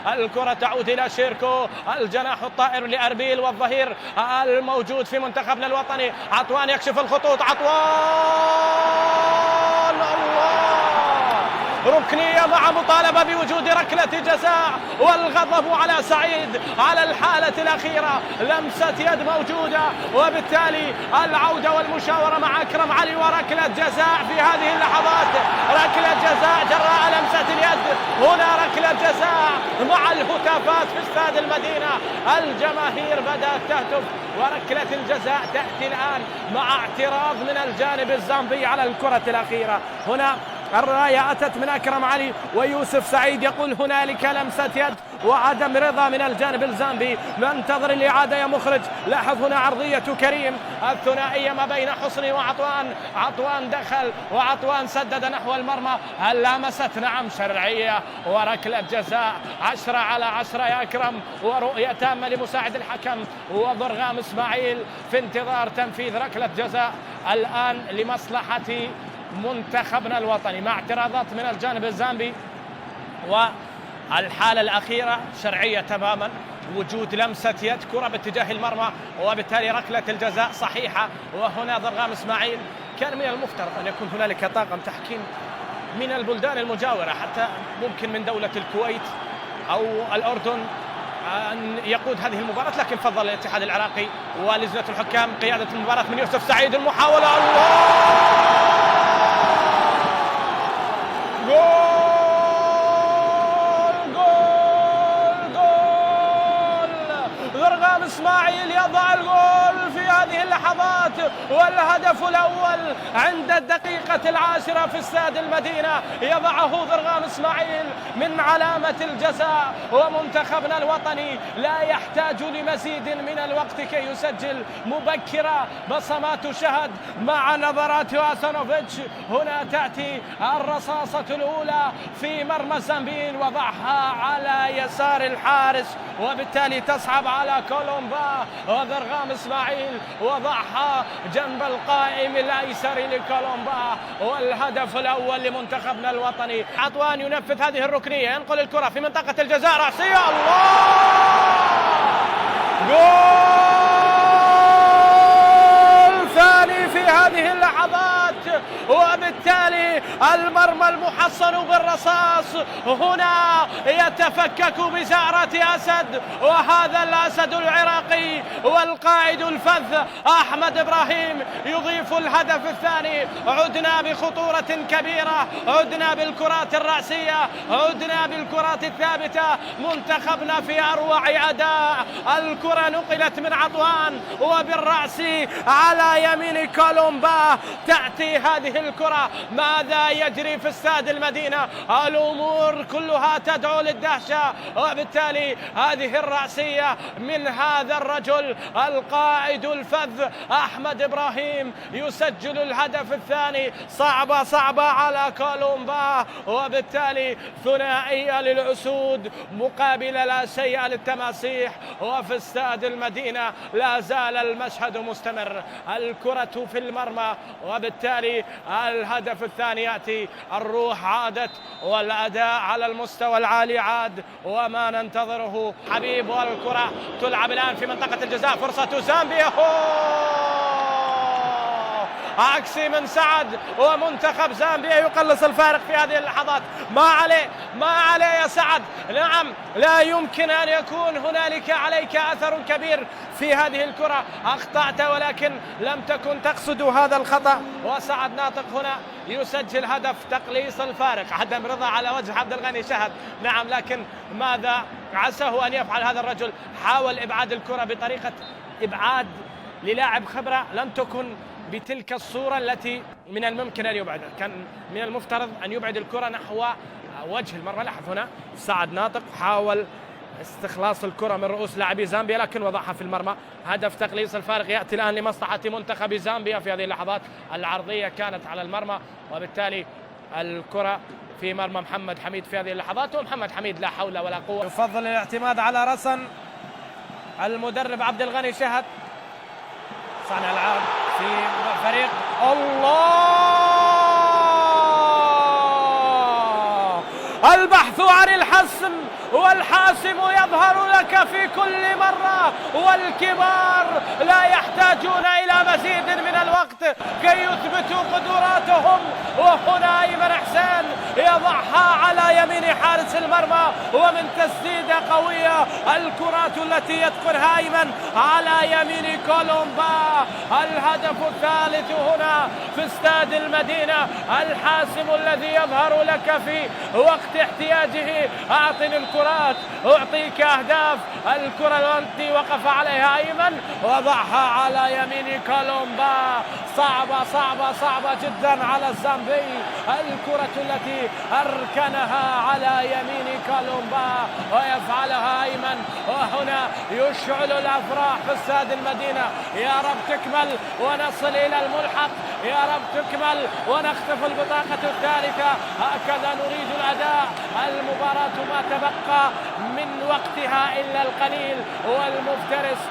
الكرة تعود إلى شيركو، الجناح الطائر لأربيل والظهير الموجود في منتخبنا الوطني. عطوان يكشف الخطوط، عطوان الله، ركنية مع مطالبة بوجود ركلة جزاء، والغضب على سعيد على الحالة الأخيرة. لمسة يد موجودة، وبالتالي العودة والمشاورة مع أكرم علي وركلة جزاء في هذه اللحظات. ركلة جزاء جراء لمسة اليد، هنا ركلة جزاء مع الهتافات في استاد المدينة. الجماهير بدأت تهتف، وركلة الجزاء تأتي الآن مع اعتراض من الجانب الزامبي على الكرة الأخيرة. هنا الراية أتت من أكرم علي، ويوسف سعيد يقول هنالك لمسة يد وعدم رضا من الجانب الزامبي. ننتظر الإعادة يا مخرج. لاحظ هنا عرضية كريم، الثنائية ما بين حسني وعطوان. عطوان دخل وعطوان سدد نحو المرمى. هل لامست؟ نعم، شرعية وركلة جزاء. 10/10 يا أكرم، ورؤية تامة لمساعد الحكم وضرغام إسماعيل في انتظار تنفيذ ركلة جزاء الآن لمصلحة منتخبنا الوطني، مع اعتراضات من الجانب الزامبي. والحالة الأخيرة شرعية تماما، وجود لمسة يد، كرة باتجاه المرمى، وبالتالي ركلة الجزاء صحيحة. وهنا ضرغام إسماعيل. كان من المفترض أن يكون هنالك طاقم تحكيم من البلدان المجاورة، حتى ممكن من دولة الكويت أو الأردن، أن يقود هذه المباراة، لكن فضل الاتحاد العراقي ولجنة الحكام قيادة المباراة من يوسف سعيد. المحاولة، الله، جول جول جول! ضرغام إسماعيل يضع الجول في هذه اللحظات، والهدف الأول عند الدقيقة 10 في استاد المدينة. يضعه ضرغام إسماعيل من علامة الجزاء، ومنتخبنا الوطني لا يحتاج لمزيد من الوقت كي يسجل مبكرا. بصمات شهد مع نظرات واسانوفيتش. هنا تأتي الرصاصة الأولى في مرمى الزامبيين، وضعها على يسار الحارس، وبالتالي تصعب على كولومبا. وضرغام إسماعيل وضعها جنب القائم الأيسر لكولومبا، والهدف الأول لمنتخبنا الوطني. عطوان ينفذ هذه الركنية، ينقل الكرة في منطقة الجزاء، رأسية، الله، جول ثاني في هذه اللحظات. وبالتالي المرمى المحصن بالرصاص هنا يتفكك بزعرة أسد، وهذا الأسد العراقي والقائد الفذ أحمد إبراهيم يضيف الهدف الثاني. عدنا بخطورة كبيرة، عدنا بالكرات الرأسية، عدنا بالكرات الثابتة. منتخبنا في أروع أداء. الكرة نقلت من عطوان وبالرأس على يمين كولومبا. تأتي هذه الكرة، ماذا يجري في استاد المدينة؟ الأمور كلها تدعو للدهشة، وبالتالي هذه الرأسية من هذا الرجل القائد الفذ أحمد إبراهيم يسجل الهدف الثاني. صعبة على كولومبا، وبالتالي ثنائية للأسود مقابل لا شيء للتماسيح. وفي استاد المدينة لا زال المشهد مستمر، الكرة في المرمى، وبالتالي الهدف الثاني يأتي. الروح عادت والأداء على المستوى العالي عاد، وما ننتظره حبيب. والكرة تلعب الآن في منطقة الجزاء، فرصة زامبيا، عكسي من سعد، ومنتخب زامبيا يقلص الفارق في هذه اللحظات. ما عليه يا سعد. نعم، لا يمكن أن يكون هنالك عليك أثر كبير في هذه الكرة. أخطأت ولكن لم تكن تقصد هذا الخطأ. وسعد ناطق هنا يسجل هدف تقليص الفارق. عدم رضا على وجه عبد الغني شهد. نعم، لكن ماذا عساه أن يفعل هذا الرجل؟ حاول إبعاد الكرة بطريقة إبعاد للاعب خبرة لم تكن بتلك الصورة التي من الممكن أن يبعدها. كان من المفترض أن يبعد الكرة نحو وجه المرمى. لاحظ هنا سعد ناطق حاول استخلاص الكرة من رؤوس لاعبي زامبيا، لكن وضعها في المرمى. هدف تقليص الفارق يأتي الآن لمصلحة منتخب زامبيا في هذه اللحظات. العرضية كانت على المرمى، وبالتالي الكرة في مرمى محمد حميد في هذه اللحظات. ومحمد حميد لا حول ولا قوة، يفضل الاعتماد على رسن المدرب عبد الغني شهد. صانع العاب في فريق الله، البحث عن الحسم والحاسم يظهر لك في كل مرة، والكبار لا يحتاجون إلى مزيد من الوقت كي يثبتوا قدراتهم. وهنا أيمن حسين يضعها على يمين حارس المرمى، ومن تسديدة قوية الكرات التي يتقنها أيمن على يمين كولومبا. الهدف الثالث هنا في استاد المدينة، الحاسم الذي يظهر لك في وقت احتياجه. أعطني الكرات أعطيك أهداف. الكرة التي وقف عليها أيمن وضعها على يمين كولومبا، صعبة صعبة صعبة جدا على الزامبي. الكرة التي أركنها على يمين كولومبا ويفعلها أيمن، وهنا يشعل الأفراح في استاد المدينة. يا رب تكمل ونصل إلى الملحق، يا رب تكمل ونختف البطاقة الثالثة. هكذا نريد الأداء. المباراة ما تبقى من وقتها إلا القليل، والمفترس